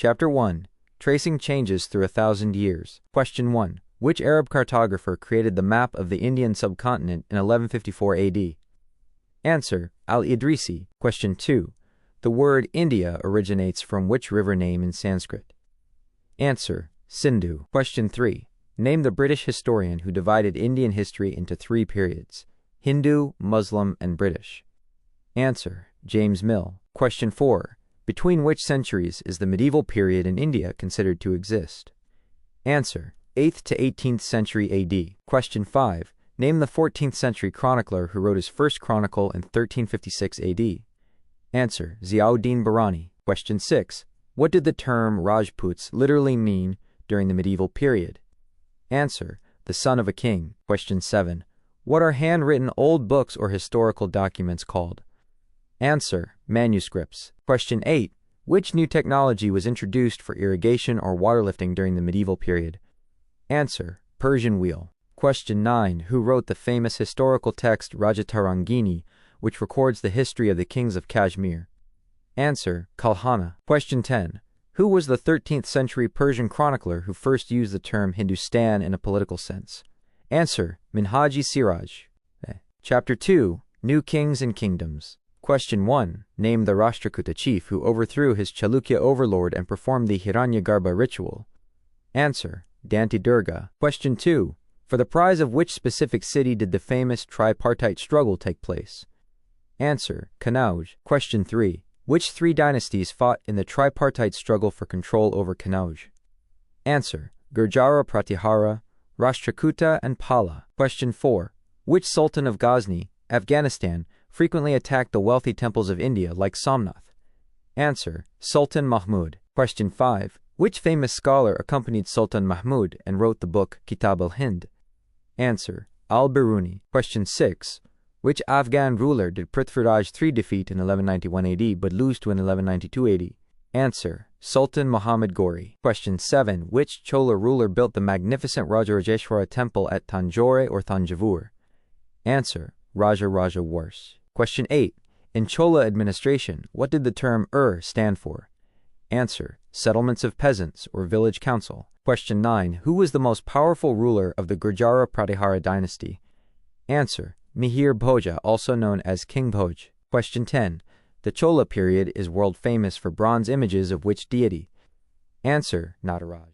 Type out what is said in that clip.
Chapter 1. Tracing Changes Through 1,000 Years. Question 1. Which Arab cartographer created the map of the Indian subcontinent in 1154 AD? Answer. Al-Idrisi. Question 2. The word India originates from which river name in Sanskrit? Answer. Sindhu. Question 3. Name the British historian who divided Indian history into 3 periods: Hindu, Muslim, and British. Answer. James Mill. Question 4. Between which centuries is the medieval period in India considered to exist? Answer. 8th to 18th century AD. Question 5. Name the 14th century chronicler who wrote his first chronicle in 1356 AD. Answer. Ziauddin Barani. Question 6. What did the term Rajputs literally mean during the medieval period? Answer. The son of a king. Question 7. What are handwritten old books or historical documents called? Answer. Manuscripts. Question 8. Which new technology was introduced for irrigation or waterlifting during the medieval period? Answer. Persian wheel. Question 9. Who wrote the famous historical text Rajatarangini, which records the history of the kings of Kashmir? Answer. Kalhana. Question 10. Who was the 13th century Persian chronicler who first used the term Hindustan in a political sense? Answer. Minhaji Siraj. Chapter 2. New Kings and Kingdoms. Question 1. Name the Rashtrakuta chief who overthrew his Chalukya overlord and performed the Hiranyagarbha ritual. Answer. Danti Durga. Question 2. For the prize of which specific city did the famous tripartite struggle take place? Answer. Kanauj. Question 3. Which 3 dynasties fought in the tripartite struggle for control over Kanauj? Answer. Gurjara Pratihara, Rashtrakuta, and Pala. Question 4. Which Sultan of Ghazni, Afghanistan, frequently attacked the wealthy temples of India like Somnath? Answer. Sultan Mahmud. Question 5. Which famous scholar accompanied Sultan Mahmud and wrote the book Kitab al-Hind? Answer. Al-Biruni. Question 6. Which Afghan ruler did Prithviraj III defeat in 1191 AD but lose to in 1192 AD? Answer. Sultan Muhammad Ghori. Question 7. Which Chola ruler built the magnificent Rajarajeshwara temple at Tanjore or Thanjavur? Answer. Raja Wars. Question 8. In Chola administration, what did the term stand for? Answer. Settlements of peasants or village council. Question 9. Who was the most powerful ruler of the Gurjara Pratihara dynasty? Answer. Mihir Bhoja, also known as King Bhoj. Question 10. The Chola period is world famous for bronze images of which deity? Answer. Nataraj.